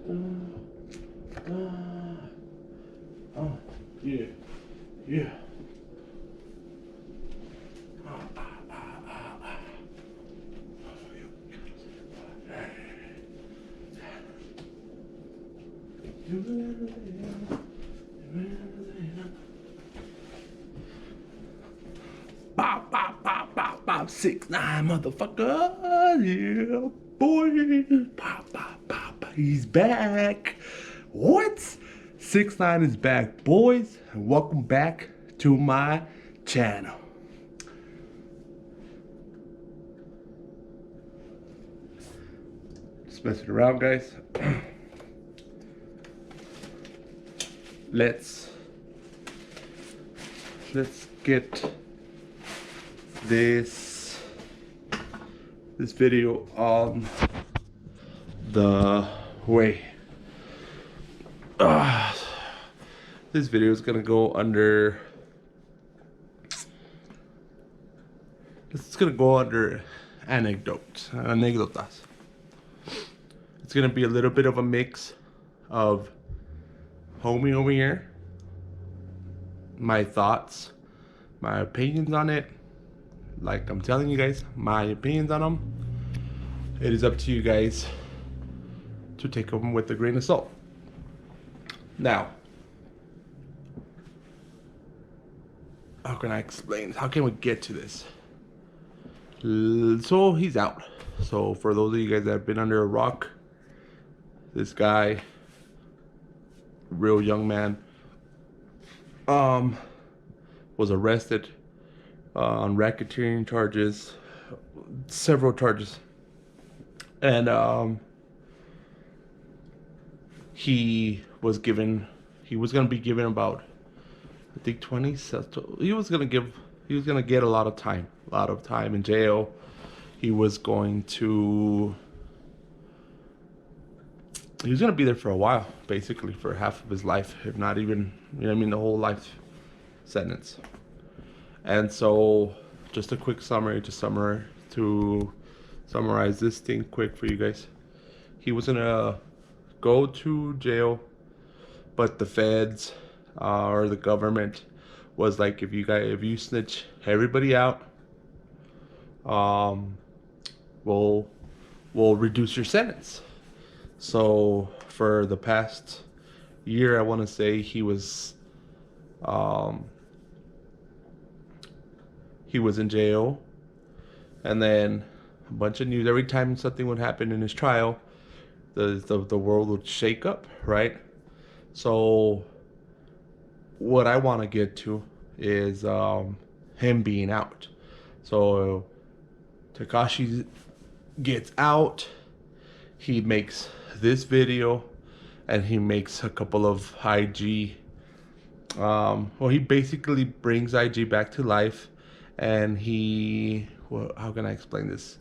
Oh, yeah, yeah. Bop, bop, bop, bop, bop, 6ix9ine, motherfucker. Yeah, boy. Pop, pop, pop. He's back. What? 6ix9ine is back, boys. And welcome back to my channel. Just messing around, guys. Let's get this video on the way. This video is gonna go under. It's gonna go under anecdotas. It's gonna be a little bit of a mix of homie over here, my thoughts, my opinions on it. Like I'm telling you guys, my opinions on them. It is up to you guys to take them with a grain of salt. Now, how can I explain? How can we get to this? So he's out. So for those of you guys that have been under a rock, this guy, real young man, was arrested on racketeering charges, several charges, and he was gonna be given about, I think 20. He was gonna get a lot of time in jail. He was gonna be there for a while, basically for half of his life, if not even, the whole life sentence. And so, just a quick summary to summarize this thing quick for you guys. He was gonna go to jail, but the feds or the government was like, if you snitch everybody out, we'll reduce your sentence. So for the past year, I want to say he was in jail, and then a bunch of news. Every time something would happen in his trial, the world would shake up, right? So what I want to get to is him being out. So Tekashi gets out. He makes this video, and he makes a couple of IG. He basically brings IG back to life, and how can I explain this?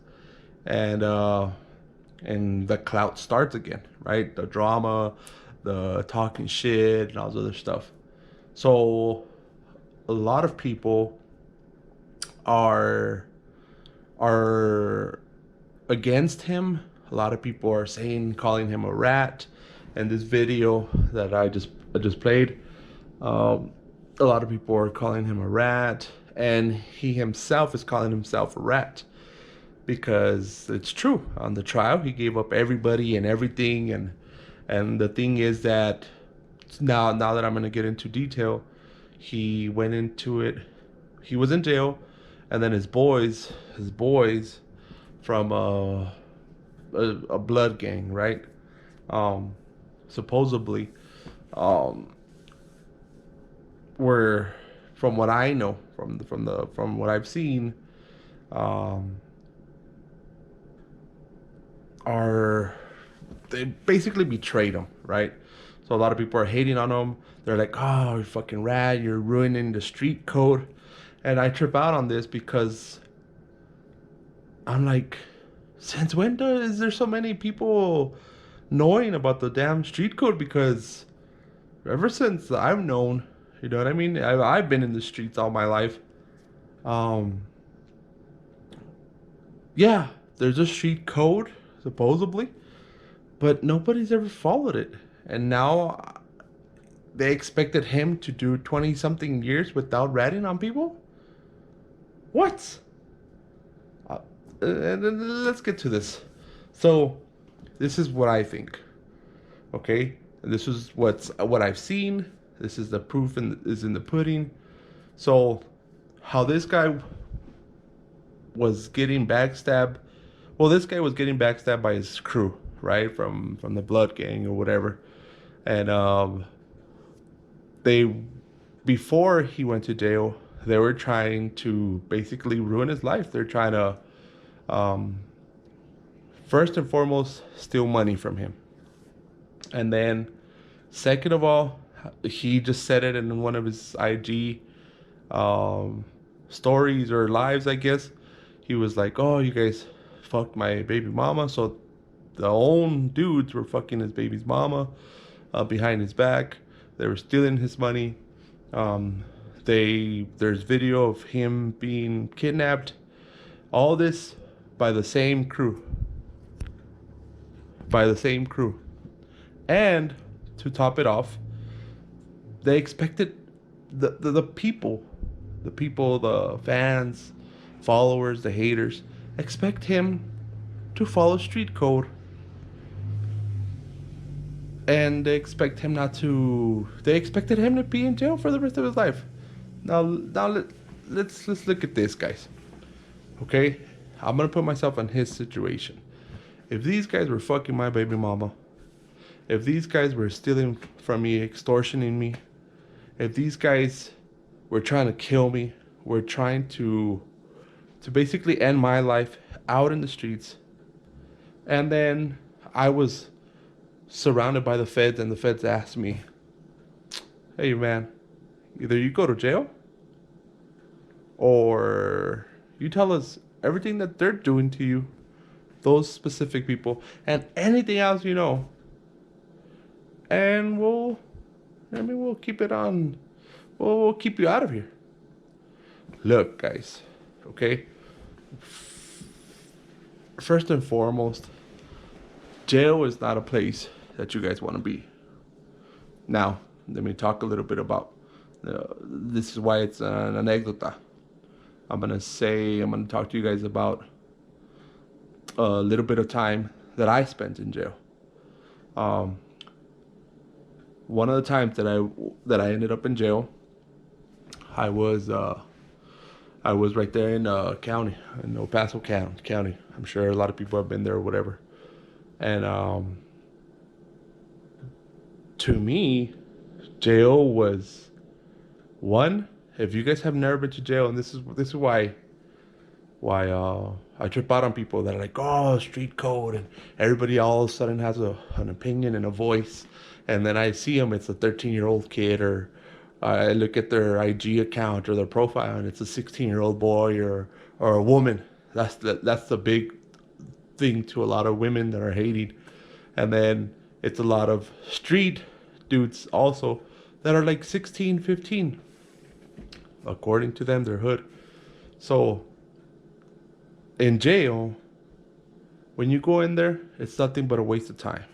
And the clout starts again, right? The drama, the talking shit, and all this other stuff. So a lot of people are against him. A lot of people are calling him a rat. And this video that I just played, a lot of people are calling him a rat, and he himself is calling himself a rat, because it's true. On the trial, he gave up everybody and everything, and the thing is that now that I'm going to get into detail, he went into it. He was in jail, and then his boys from a blood gang, right? Supposedly, were, from what I know, from what I've seen, they basically betrayed him, right? So a lot of people are hating on him. They're like, "Oh, you fucking rat! You're ruining the street code." And I trip out on this because I'm like, since when is there so many people knowing about the damn street code? Because ever since I've known, you know what I mean? I've been in the streets all my life. Yeah, there's a street code, supposedly, but nobody's ever followed it. And now they expected him to do 20 something years without ratting on people? What? Uh, and then let's get to this. So, this is what I think. Okay? And this is what I've seen. This is the proof is in the pudding. So, how this guy was getting backstabbed. Well, this guy was getting backstabbed by his crew, right? From the Blood Gang or whatever. And they before he went to jail, they were trying to basically ruin his life. They're trying to um, first and foremost steal money from him. And then second of all, he just said it in one of his IG stories or lives, I guess. He was like, "Oh, you guys fucked my baby mama." So the own dudes were fucking his baby's mama behind his back. They were stealing his money. Um, there's video of him being kidnapped. All this by the same crew. By the same crew. And to top it off, they expected the people, the fans, followers, the haters, expect him to follow street code. And they expect him not to. They expected him to be in jail for the rest of his life. Now let's look at this, guys. Okay, I'm gonna put myself in his situation. If these guys were fucking my baby mama, if these guys were stealing from me, extortioning me, if these guys were trying to kill me, were trying to basically end my life out in the streets, and then I was surrounded by the feds, and the feds asked me, "Hey man, either you go to jail or you tell us everything that they're doing to you, those specific people, and anything else you know, and we'll keep it on, we'll keep you out of here." Look, guys, okay? First and foremost, jail is not a place that you guys want to be. Now, let me talk a little bit about this is why it's an anecdota. I'm going to talk to you guys about a little bit of time that I spent in jail. One of the times that I ended up in jail, I was right there in county, in El Paso County. I'm sure a lot of people have been there or whatever. And to me, jail was one. If you guys have never been to jail, and this is why I trip out on people that are like, "Oh, street code," and everybody all of a sudden has an opinion and a voice, and then I see them, it's a 13-year-old kid, or I look at their IG account or their profile, and it's a 16-year-old boy or a woman. That's the big thing to a lot of women that are hating. And then it's a lot of street dudes also that are like 16, 15. According to them, they're hood. So in jail, when you go in there, it's nothing but a waste of time.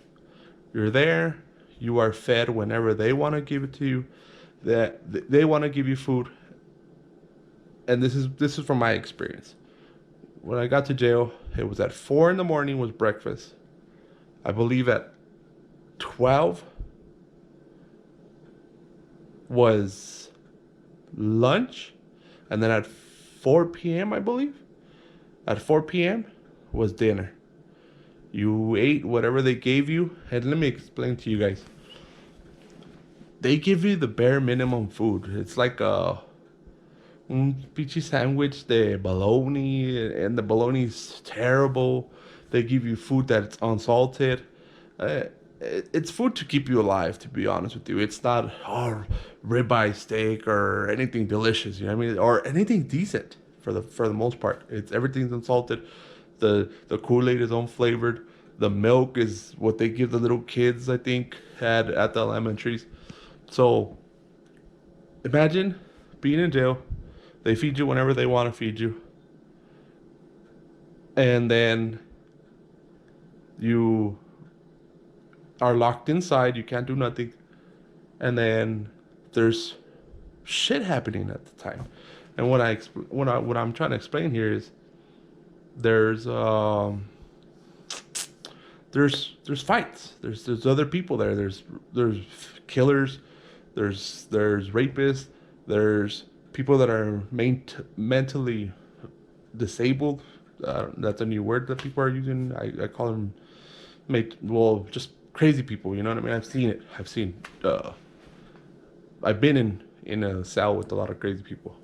You're there, you are fed whenever they want to give it to you. That they want to give you food. And this is from my experience. When I got to jail, it was at 4 in the morning was breakfast. I believe at 12 was lunch, and then at 4 p.m. I believe, at 4 p.m. was dinner. You ate whatever they gave you, and let me explain to you guys. They give you the bare minimum food. It's like un peachy sandwich de bologna, and the bologna's terrible. They give you food that's unsalted. It's food to keep you alive, to be honest with you. It's not ribeye steak or anything delicious, you know what I mean, or anything decent for the most part. It's everything's unsalted. The Kool-Aid is unflavored. The milk is what they give the little kids, I think, at the elementaries. So imagine being in jail. They feed you whenever they want to feed you. And then you are locked inside. You can't do nothing. And then there's shit happening at the time. And what I'm trying to explain here is there's there's fights. There's other people there. There's killers. There's rapists. There's people that are mentally disabled. That's a new word that people are using. I call them just crazy people. You know what I mean? I've seen it. I've been in a cell with a lot of crazy people.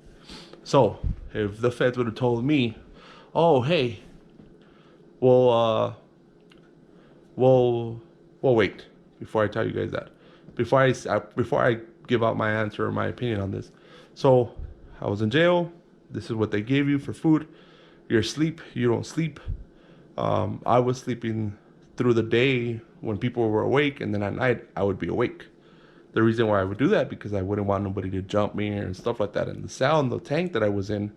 So if the feds would have told me, oh hey, well well wait, before I tell you guys that, before I give out my answer or my opinion on this. So I was in jail. This is what they gave you for food. You're asleep. You don't sleep. I was sleeping through the day when people were awake, and then at night I would be awake. The reason why I would do that because I wouldn't want nobody to jump me and stuff like that. And the cell in the tank that I was in,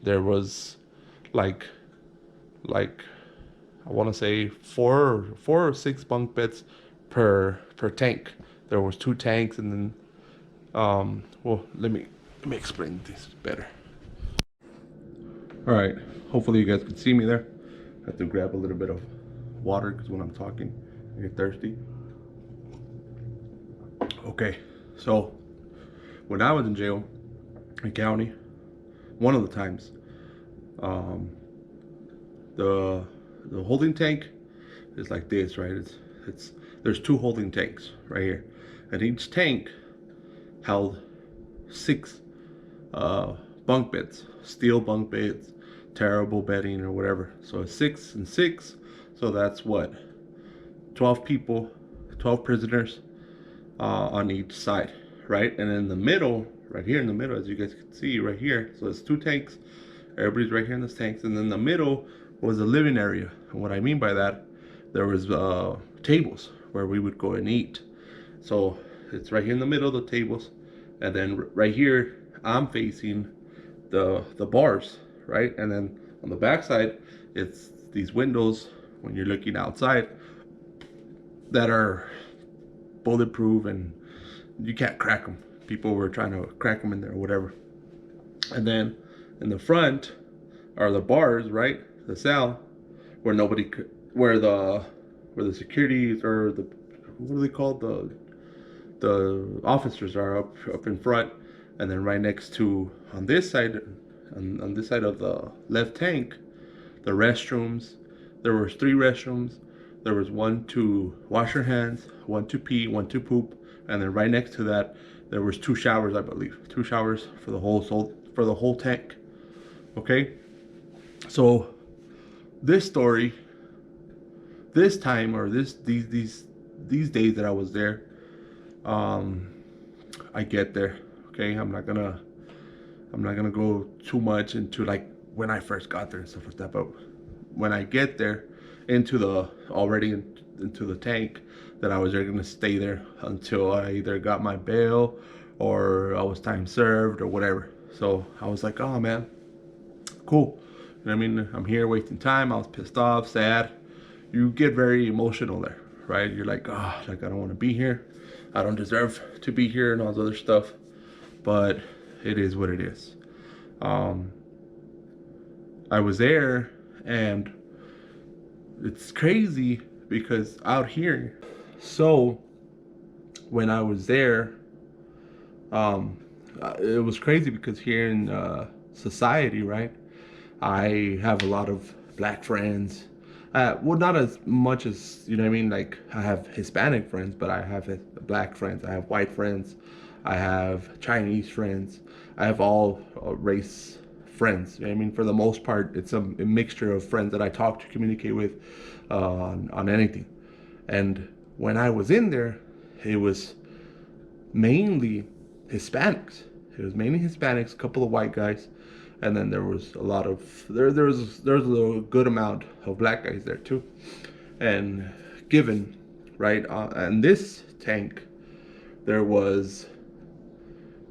there was like I want to say four or six bunk beds per tank. There was two tanks, and then let me explain this better. All right, hopefully you guys can see me there. I have to grab a little bit of water because when I'm talking, I get thirsty. Okay, so when I was in jail in county, one of the times, the holding tank is like this, right? It's there's two holding tanks right here, and each tank held six bunk beds, steel bunk beds, terrible bedding or whatever. So it's 6 and 6, so that's what, 12 people, 12 prisoners on each side, right? And in the middle, right here in the middle, as you guys can see right here, so it's two tanks. Everybody's right here in this tanks, and then the middle was a living area. And what I mean by that, there was tables where we would go and eat. So it's right here in the middle of the tables, and then right here I'm facing the bars, right? And then on the back side, it's these windows when you're looking outside that are bulletproof and you can't crack them. People were trying to crack them in there or whatever. And then in the front are the bars, right? The cell where nobody could, where the securities or the, what are they called, the officers are up in front. And then right next to, on this side, on this side of the left tank, the restrooms. There was 3 restrooms. There was one to wash your hands, one to pee, one to poop, and then right next to that there was 2 showers, I believe. 2 showers for the whole tank. Okay? So this story, this time, or these days that I was there, I get there. Okay, I'm not gonna go too much into like when I first got there and stuff like that, but when I get there into the tank, that I was gonna stay there until I either got my bail or I was time served or whatever. So I was like, oh man, cool. You know what I mean? I'm here wasting time. I was pissed off, sad. You get very emotional there, right? You're like, oh, like I don't want to be here. I don't deserve to be here and all this other stuff. But it is what it is. I was there, and it's crazy because out here, so when I was there, it was crazy because here in society, right, I have a lot of black friends. Well, not as much as, you know what I mean, like I have Hispanic friends, but I have black friends, I have white friends, I have Chinese friends, I have all race friends. You know what I mean, for the most part, it's a mixture of friends that I talk to, communicate with on anything. And when I was in there, it was mainly Hispanics. It was mainly Hispanics, a couple of white guys, and then there was a lot of there was a good amount of black guys there too. And given, right, and this tank, there was,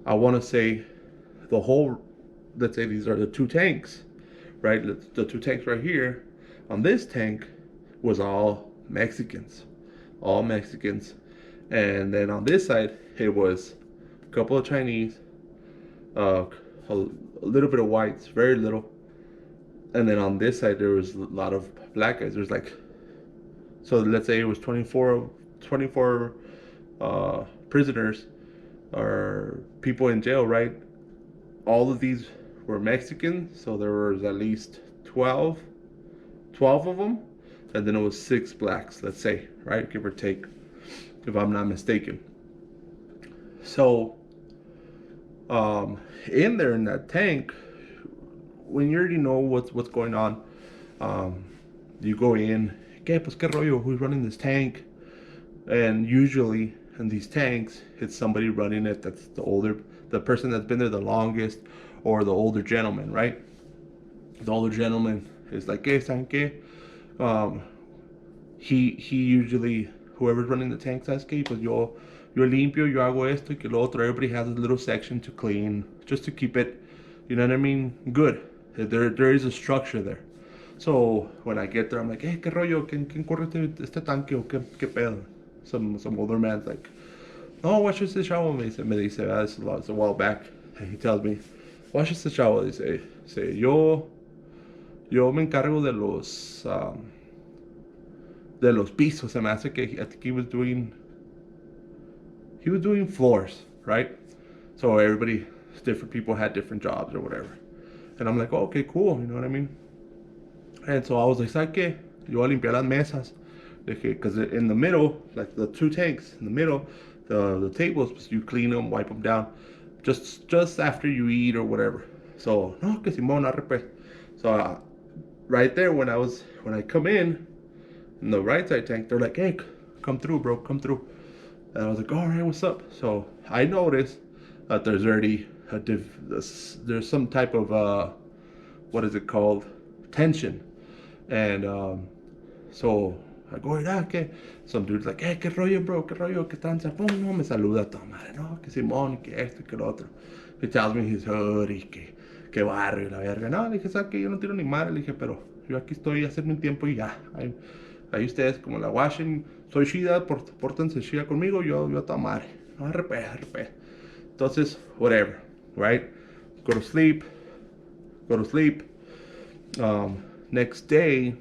I want to say, the whole, let's say these are the 2 tanks, right? The 2 tanks right here. On this tank was all Mexicans. all Mexicans. And then on this side, it was a couple of Chinese, uh, a little bit of whites, very little. And then on this side, there was a lot of black guys. There's like, so let's say it was 24 prisoners or people in jail, right? All of these were Mexican, so there was at least 12 of them, and then it was 6 blacks, let's say, right? Give or take, if I'm not mistaken. So, in there in that tank, when you already know what's going on, you go in, ¿Qué, pues, qué rollo? Who's running this tank? And usually in these tanks, it's somebody running it that's the person that's been there the longest, or the older gentleman, right? The older gentleman is like, ¿Qué, saben qué? He usually, whoever's running the tank, ¿sabes qué? Pues yo limpio, yo hago esto y que lo otro. Everybody has a little section to clean, just to keep it, you know what I mean, good. There is a structure there. So when I get there, I'm like, hey, qué rollo, ¿quién corre este tanque o qué pedo? Some older man's like, no, watch este chavo, me dice, it's a while back. And he tells me, watch este chavo, dice, yo me encargo de los pisos. Se me hace que I think he was doing floors, right? So everybody, different people had different jobs or whatever. And I'm like, oh, okay, cool, you know what I mean? And so I was like, ¿sabes qué? Yo voy a limpiar las mesas. Because in the middle, like the 2 tanks, in the middle, the tables, you clean them, wipe them down, just after you eat or whatever. So, no, que Simón, arrepe. So, right there, when I come in the right side tank, they're like, hey, come through, bro, come through. And I was like, all right, what's up? So, I noticed that there's already there's some type of, what is it called? Tension. And so I go, que some dude's like, hey, qué rollo, bro, qué rollo, qué tranza. Pum, no, me saluda toda madre, no, que Simón, que esto, que lo otro. He tells me his hood y que barrio y la verga. No, le dije, ¿sabes qué? Yo no tiro ni madre, le dije, pero yo aquí estoy haciendo un tiempo y ya. Ahí ustedes como la washen, soy chida, pórtense chida conmigo, yo toda madre. No, RP. Entonces, whatever, right? Go to sleep. Next day,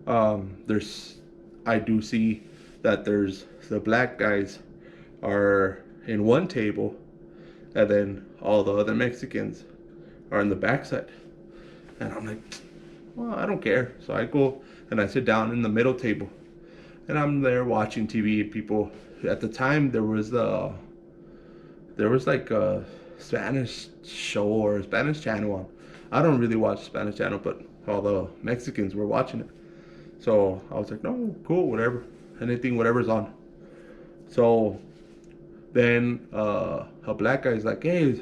I do see that there's the black guys are in one table, and then all the other Mexicans are in the backside. And I'm like, well, I don't care. So I go and I sit down in the middle table, and I'm there watching TV. And people, at the time, there was like a Spanish show or a Spanish channel on. I don't really watch Spanish channel, but all the Mexicans were watching it. So I was like, no, cool, whatever. Anything, whatever's on. So then a black guy's like, hey,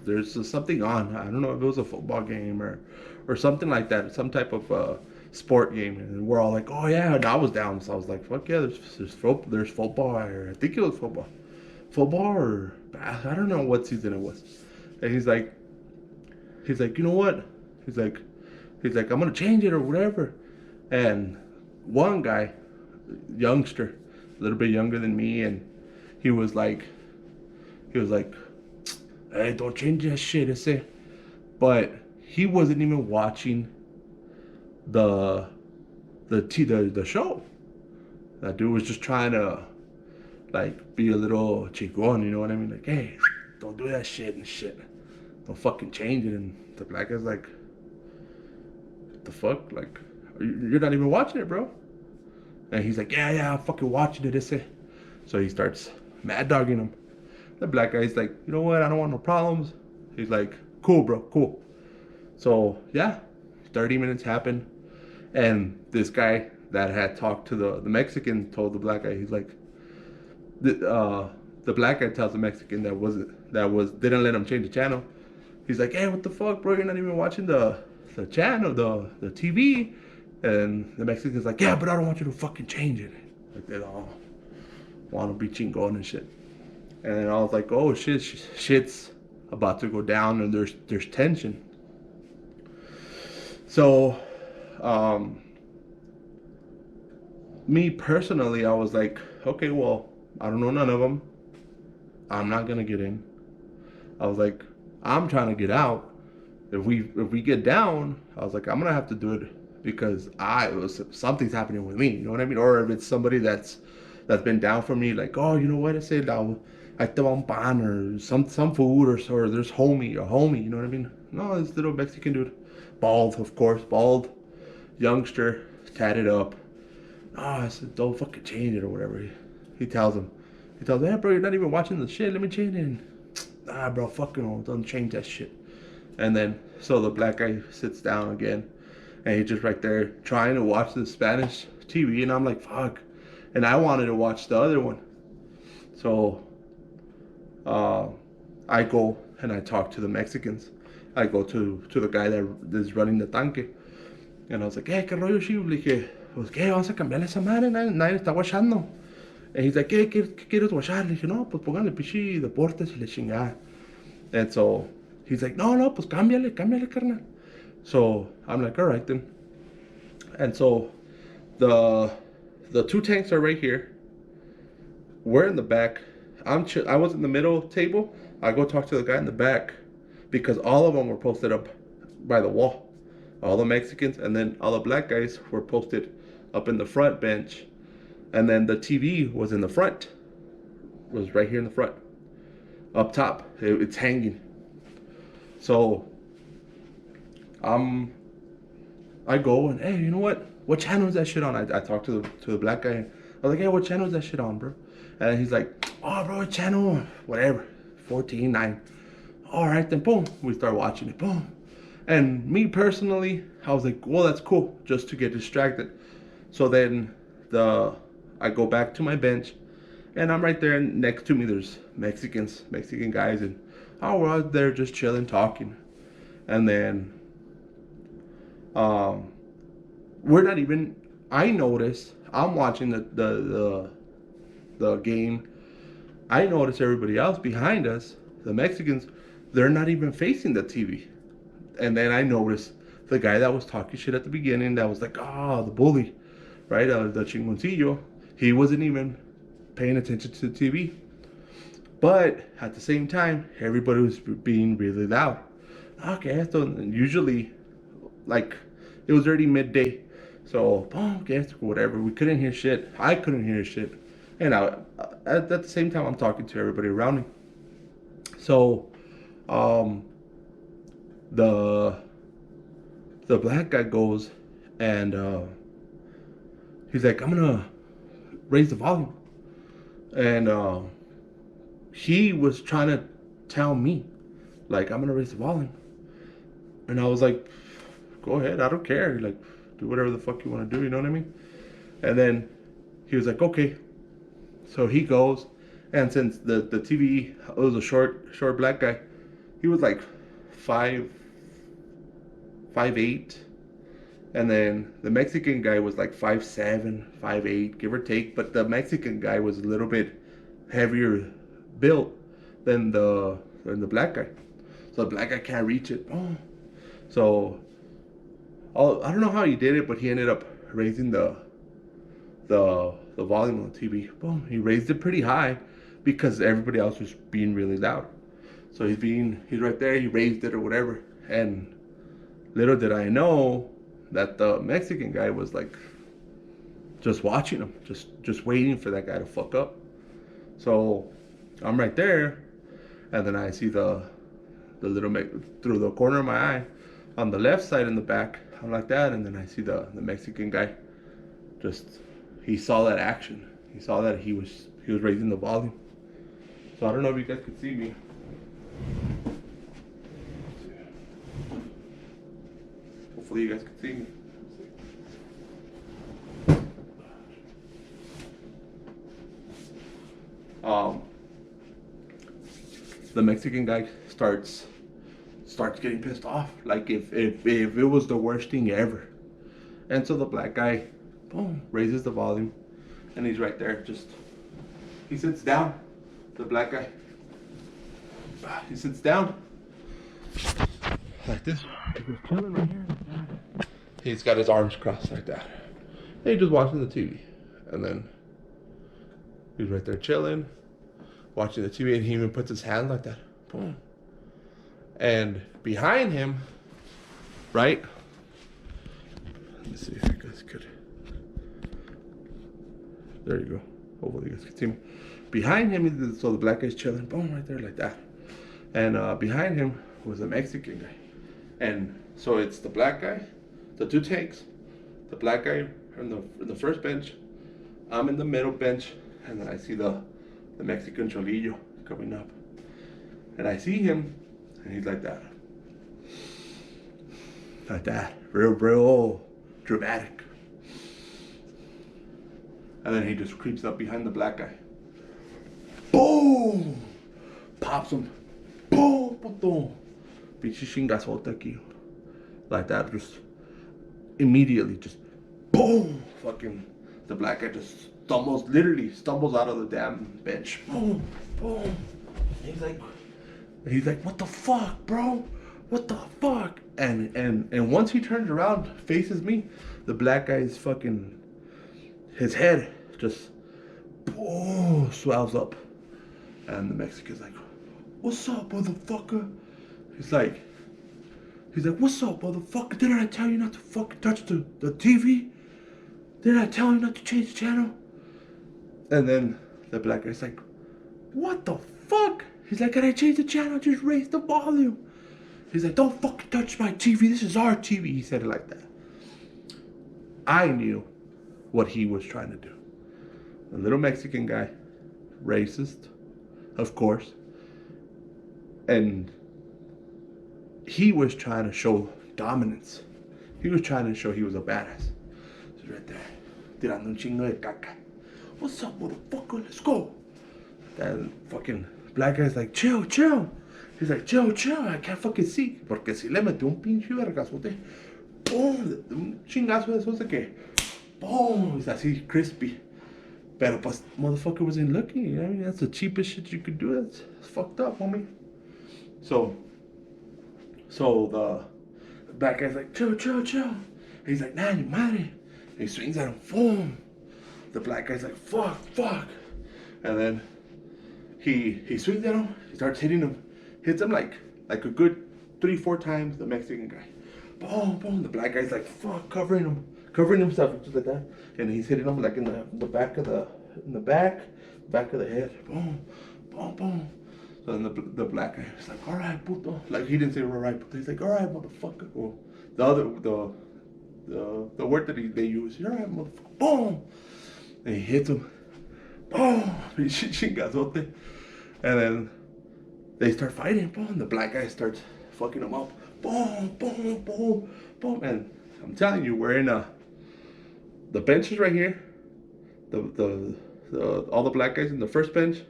there's something on. I don't know if it was a football game or something like that, some type of sport game. And we're all like, oh yeah, and I was down. So I was like, fuck yeah, there's football, or I think it was football. Football or I don't know what season it was. And he's like, you know what? He's like, I'm gonna change it or whatever. And one guy, youngster, a little bit younger than me, and he was like, hey, don't change that shit, ese. But he wasn't even watching the show. That dude was just trying to like be a little chingon, you know what I mean? Like, hey, don't do that shit and shit. Don't fucking change it. And the black guy's like, what the fuck? Like, you're not even watching it, bro. And he's like, yeah, I'm fucking watching it, ese. So he starts mad dogging him. The black guy's like, you know what? I don't want no problems. He's like, cool, bro, cool. So yeah, 30 minutes happened, and this guy that had talked to the Mexican told the black guy, he's like, the black guy tells the Mexican that didn't let him change the channel. He's like, hey, what the fuck, bro? You're not even watching the channel, the TV. And the Mexican's like, yeah, but I don't want you to fucking change it. Like, they all want to be chingon and shit. And then I was like, oh shit's about to go down, and there's tension. So me personally, I was like, okay, well, I don't know none of them. I'm not gonna get in. I was like, I'm trying to get out. If we get down, I was like, I'm gonna have to do it because something's happening with me. You know what I mean? Or if it's somebody that's been down for me, like, oh, you know what? I te va un pan or some food or there's a homie. You know what I mean? No, this little Mexican dude, bald, of course, bald, youngster, tatted up. I said, don't fucking change it or whatever. He tells him, hey, bro, you're not even watching the shit. Let me change it. Nah, bro, fucking don't change that shit. And then, so the black guy sits down again, and he's just right there trying to watch the Spanish TV, and I'm like, fuck. And I wanted to watch the other one. So, uh, I go and I talk to the Mexicans. I go to the guy that is running the tanque. And I was like, ¿qué rollo, chivo? Le dije, pues, ¿qué? Vamos a cambiarle esa madre, nadie está watchando. And he's like, ¿qué quieres watchar? Le dije, no, pues póngale pichi deportes y le chingada. And so he's like, no, pues cámbiale, carnal. So I'm like, all right then. And so the two tanks are right here. We're in the back. I was in the middle table. I go talk to the guy in the back because all of them were posted up by the wall. All the Mexicans and then all the black guys were posted up in the front bench. And then the TV was in the front. It was right here in the front. Up top. It's hanging. So I go and, hey, you know what? What channel is that shit on? I talked to the black guy. I was like, hey, what channel is that shit on, bro? And he's like, oh, bro, channel whatever, 14:9. All right, then boom, we start watching it, boom. And me personally, I was like, well, that's cool, just to get distracted. So then I go back to my bench, and I'm right there, and next to me there's Mexican guys, and we're out there just chilling, talking. And then we're not even. I notice I'm watching the game. I notice everybody else behind us, the Mexicans, they're not even facing the TV. And then I notice the guy that was talking shit at the beginning, that was like, the bully, right? The chingoncillo. He wasn't even paying attention to the TV. But at the same time, everybody was being really loud. Okay, so usually, like, it was already midday. So, okay, whatever. We couldn't hear shit. I couldn't hear shit. And at the same time, I'm talking to everybody around me. So, the black guy goes and he's like, I'm gonna raise the volume. And he was trying to tell me, like, I'm gonna raise the volume. And I was like, go ahead, I don't care. Like, do whatever the fuck you want to do, you know what I mean? And then he was like, okay. So he goes, and since the TV, it was a short black guy, he was like 5'8", and then the Mexican guy was like 5'7", 5'8", give or take. But the Mexican guy was a little bit heavier built than the black guy, so the black guy can't reach it. So I don't know how he did it, but he ended up raising the volume on the TV. Boom, he raised it pretty high because everybody else was being really loud. So he's right there, he raised it or whatever. And little did I know that the Mexican guy was like just watching him, just waiting for that guy to fuck up. So I'm right there, and then I see the little through the corner of my eye on the left side in the back. I'm like that, and then I see the Mexican guy. He saw that action. He saw that he was raising the volume. So I don't know if you guys could see me. Hopefully you guys can see me. The Mexican guy starts getting pissed off, like if it was the worst thing ever. And so the black guy, boom, raises the volume, and he's right there. He sits down. The black guy, he sits down like this. He's just chilling right here. He's got his arms crossed like that. And he's just watching the TV. And then he's right there chilling, watching the TV, and he even puts his hand like that. Boom. And behind him, right? Let me see if you guys could. There you go. Hopefully you guys can see me. Behind him, so the black guy's chilling, boom, right there like that. And behind him was a Mexican guy. And so it's the black guy, the two tanks, the black guy in the first bench, I'm in the middle bench, and then I see the Mexican cholillo coming up. And I see him, and he's like that. Like that. Real dramatic. And then he just creeps up behind the black guy. Boom! Pops him. Boom! Boom! Pinche chingazota aquí. Like that, just immediately, just boom! Fucking, the black guy just literally stumbles out of the damn bench. Boom! Boom! He's like, what the fuck, bro? What the fuck? And once he turns around, faces me, the black guy's fucking, his head just, boom, swells up. And the Mexican's like, what's up, motherfucker? He's like, what's up, motherfucker? Didn't I tell you not to fucking touch the TV? Didn't I tell you not to change the channel? And then the black guy's like, what the fuck? He's like, can I change the channel? Just raise the volume. He's like, don't fucking touch my TV. This is our TV. He said it like that. I knew what he was trying to do. The little Mexican guy, racist, of course. And he was trying to show dominance. He was trying to show he was a badass. He's right there, tirando un chingo de caca. What's up, motherfucker? Let's go. That fucking black guy's like, chill. He's like, chill. I can't fucking see. Porque si le metió un pinche vergazote. Boom. Un chingazo de esos de que. Boom. It's así crispy. Pero pues, motherfucker wasn't looking. You know? I mean, that's the cheapest shit you could do. That's fucked up, homie. So the black guy's like, chill. He's like, nah, ni madre. He swings at him, boom. The black guy's like, fuck. And then he swings at him, he starts hitting him, hits him like a good 3-4 times, the Mexican guy. Boom. The black guy's like, fuck, covering himself, just like that. And he's hitting him like in the back of the head. Boom. So then the black guy was like, all right, puto. Like, he didn't say all right, but he's like, all right, motherfucker. Or the word that they use, all right, motherfucker. Boom. And he hits him. Boom. Chingazote. And then they start fighting. Boom. The black guy starts fucking him up. Boom. And I'm telling you, we're in the bench is right here. All the black guys in the first bench.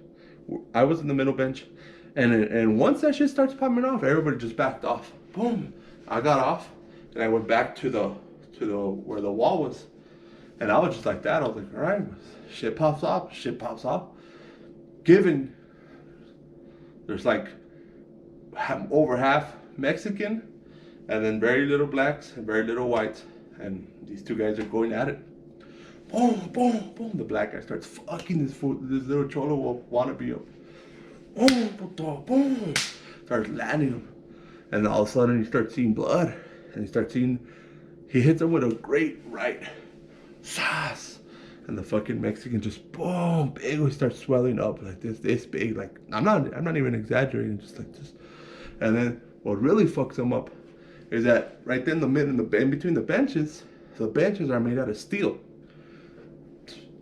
I was in the middle bench. And once that shit starts popping off, everybody just backed off. Boom. I got off, and I went back to the where the wall was, and I was just like that. I was like, all right, shit pops off. Given there's like over half Mexican, and then very little blacks and very little whites, and these two guys are going at it. Boom. The black guy starts fucking this little cholo wannabe up. Boom. Starts landing him. And all of a sudden you start seeing blood. And he hits him with a great right. Sass. And the fucking Mexican just boom, big, he starts swelling up like this big. Like, I'm not even exaggerating, just like this. And then what really fucks him up is that right there in between the benches are made out of steel.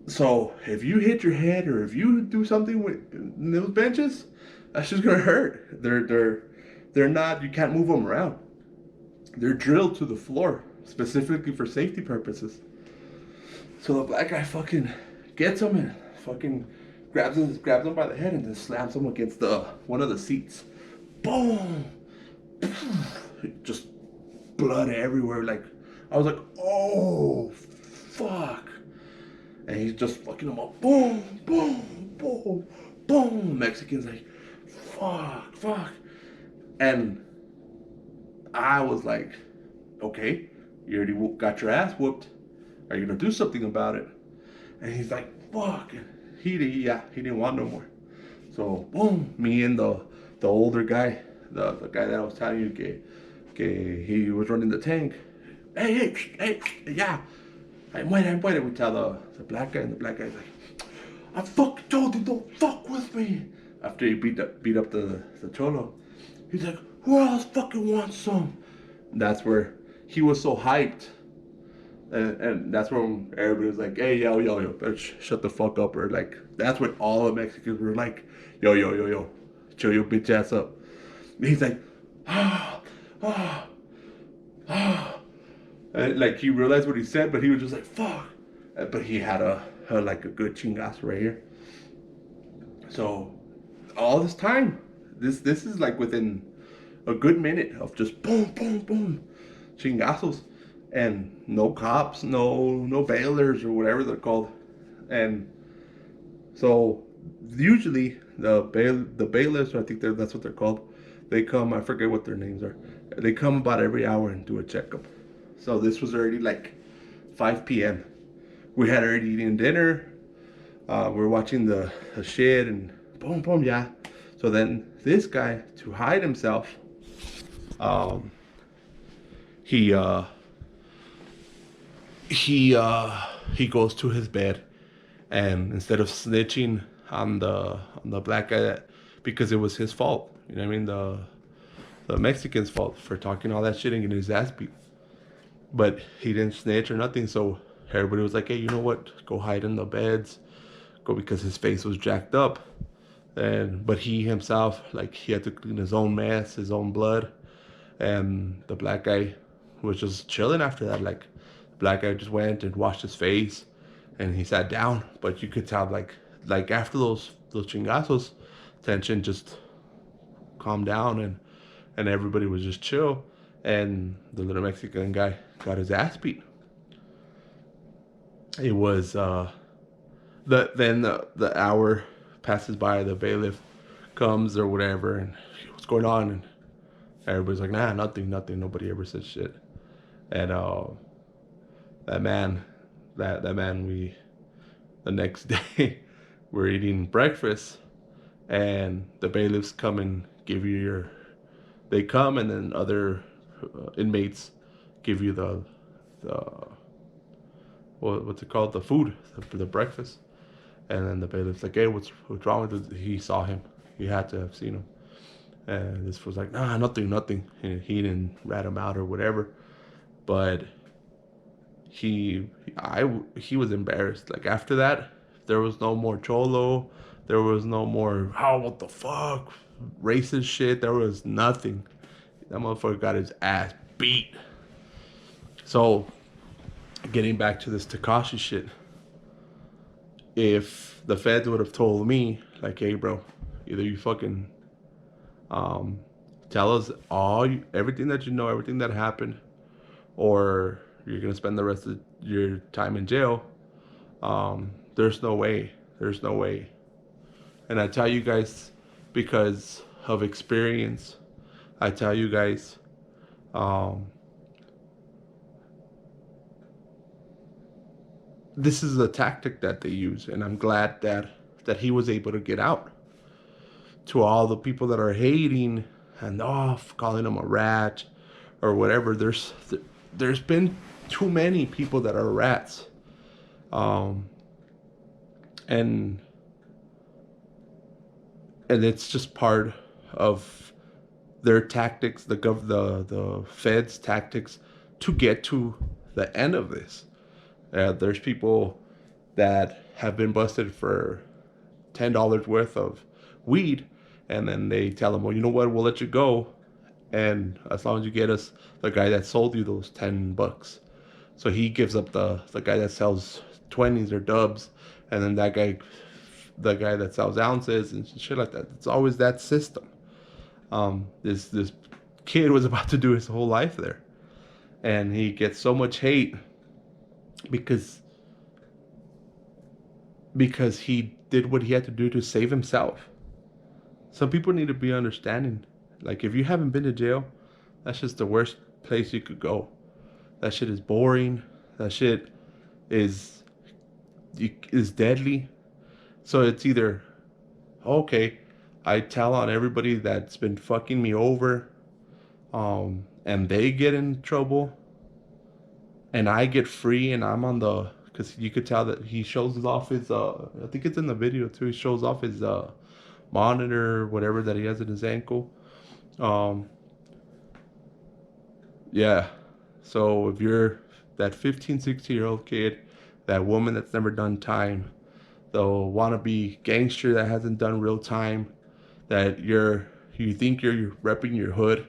So if you hit your head or if you do something with those benches, that's just gonna hurt. They're not. You can't move them around. They're drilled to the floor specifically for safety purposes. So the black guy fucking gets him and fucking grabs him by the head and then slams him against one of the seats. Boom! Just blood everywhere. Like, I was like, oh fuck. And he's just fucking him up. Boom. Mexican's like, fuck. And I was like, okay, you already got your ass whooped. Are you gonna do something about it? And he's like, fuck. And he didn't want no more. So boom, me and the older guy, the guy that I was telling you, he was running the tank. Hey, yeah. I'm waiting. We tell the black guy, and the black guy's like, I fucking told you don't fuck with me. After he beat up the cholo, he's like, who else fucking wants some? And that's where he was so hyped. And that's when everybody was like, hey, yo, bitch, shut the fuck up. Or like, that's when all the Mexicans were like, yo, chill your bitch ass up. And he's like, ah, ah, ah. And like, he realized what he said, but he was just like, fuck. But he had a like a good chingazo right here. So all this time, this is like within a good minute of just boom, chingazos, and no cops, no bailers or whatever they're called, and so usually the bailiffs, I think that's what they're called. They come. I forget what their names are. They come about every hour and do a checkup. So this was already like 5 p.m. We had already eaten dinner. We were watching the shit and boom, yeah. So then this guy, to hide himself, um, he he goes to his bed, and instead of snitching on the black guy, because it was his fault, you know what I mean, the Mexican's fault for talking all that shit and getting his ass beat, but he didn't snitch or nothing. So everybody was like, hey, you know what, go hide in the beds, go, because his face was jacked up. And but he himself, like, he had to clean his own mess, his own blood. And the black guy was just chilling after that. Like, the black guy just went and washed his face, and he sat down. But you could tell, like after those chingazos, tension just calmed down, and everybody was just chill. And the little Mexican guy got his ass beat. It was the hour passes by, the bailiff comes or whatever, and what's going on? And everybody's like, nah, nothing. Nobody ever said shit. And that man, we, the next day, we're eating breakfast, and the bailiffs come and give you they come, and then other inmates give you the what's it called, the food for the breakfast. And then the bailiff's like, hey, what's wrong with it? He saw him. He had to have seen him. And this was like, nah, nothing. And he didn't rat him out or whatever. But he was embarrassed. Like, after that, there was no more cholo. There was no more, oh, what the fuck, racist shit. There was nothing. That motherfucker got his ass beat. So, getting back to this tekashi shit, if the feds would have told me, like, hey, bro, either you fucking tell us everything that you know, everything that happened, or you're gonna spend the rest of your time in jail. There's no way. And I tell you guys, because of experience, I tell you guys, this is a tactic that they use, and I'm glad that he was able to get out. To all the people that are hating and calling him a rat or whatever, there's been too many people that are rats, and it's just part of their tactics, the feds' tactics, to get to the end of this. There's people that have been busted for $10 worth of weed, and then they tell them, well, you know what, we'll let you go, and as long as you get us the guy that sold you those $10. So he gives up the guy that sells 20s or dubs, and then the guy that sells ounces and shit like that. It's always that system. This kid was about to do his whole life there, and he gets so much hate because he did what he had to do to save himself. Some people need to be understanding. Like, if you haven't been to jail, that's just the worst place you could go. That shit is boring. That shit is is deadly. So it's either, okay, I tell on everybody that's been fucking me over, and they get in trouble, and I get free, and I'm on the, because you could tell that he shows off his, I think it's in the video too. He shows off his monitor, whatever that he has in his ankle. Um, yeah. So if you're that 15, 16-year-old kid, that woman that's never done time, the wannabe gangster that hasn't done real time, that you think you're repping your hood,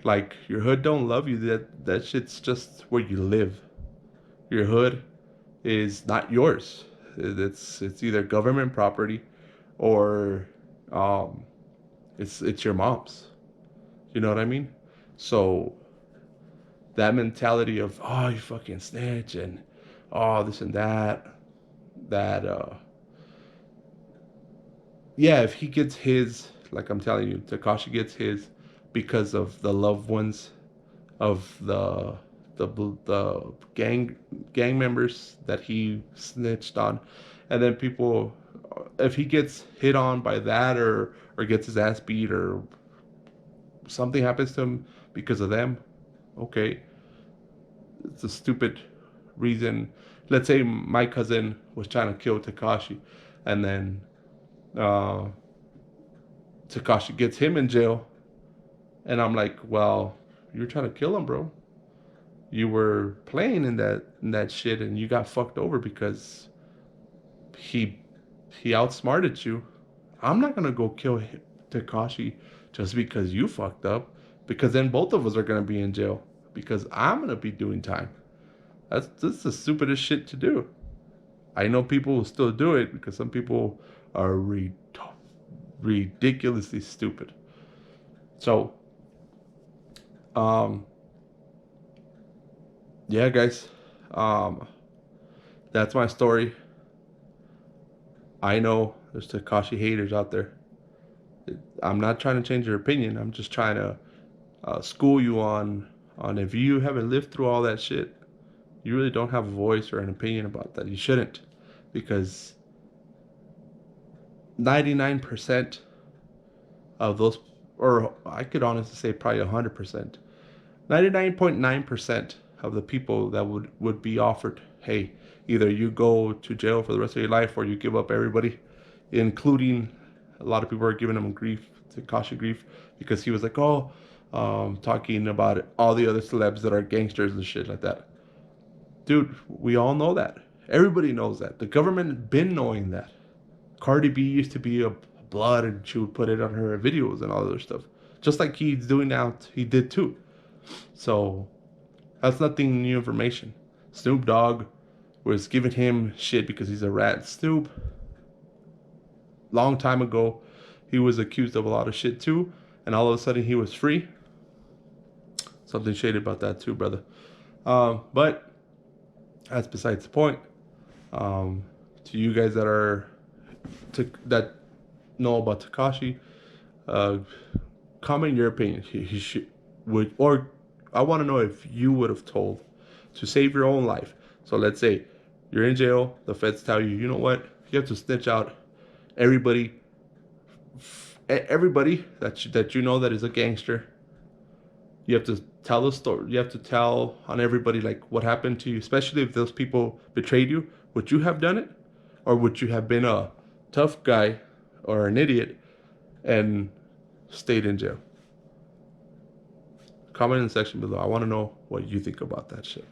like your hood don't love you. That shit's just where you live. Your hood is not yours. It's either government property, or um, it's your mom's. You know what I mean? So that mentality of, oh, you fucking snitch, and oh, this and that, that yeah, if he gets his, like I'm telling you, Tekashi gets his because of the loved ones of the the gang members that he snitched on, and then people, if he gets hit on by that, or gets his ass beat, or something happens to him because of them, okay, it's a stupid reason. Let's say my cousin was trying to kill Tekashi, and then uh, Tekashi gets him in jail, and I'm like, well, you're trying to kill him, bro. You were playing in that shit, and you got fucked over because he he outsmarted you. I'm not gonna go kill Tekashi just because you fucked up, because then both of us are gonna be in jail because I'm gonna be doing time. That's the stupidest shit to do. I know people will still do it because some people are ridiculously stupid. So, um, yeah, guys, um, that's my story. I know there's Takashi haters out there. I'm not trying to change your opinion. I'm just trying to school you on if you haven't lived through all that shit, you really don't have a voice or an opinion about that. You shouldn't, because 99% of those, or I could honestly say probably 100%, 99.9% of the people that would be offered, hey, either you go to jail for the rest of your life or you give up everybody, including a lot of people are giving him grief, Takashi grief, because he was like, oh, talking about all the other celebs that are gangsters and shit like that. Dude, we all know that. Everybody knows that. The government has been knowing that. Cardi B used to be a blood, and she would put it on her videos and all other stuff. Just like he's doing now, he did too. So that's nothing new information. Snoop Dogg was giving him shit because he's a rat. Snoop, long time ago, he was accused of a lot of shit too, and all of a sudden he was free. Something shady about that too, brother. But that's besides the point. To you guys that know about Tekashi, uh, comment your opinion. He should would, or I want to know if you would have told to save your own life. So let's say you're in jail. The feds tell you, you know what? You have to snitch out everybody, everybody that you know that is a gangster. You have to tell the story. You have to tell on everybody like what happened to you, especially if those people betrayed you. Would you have done it, or would you have been a tough guy or an idiot and stayed in jail? Comment in the section below. I want to know what you think about that shit.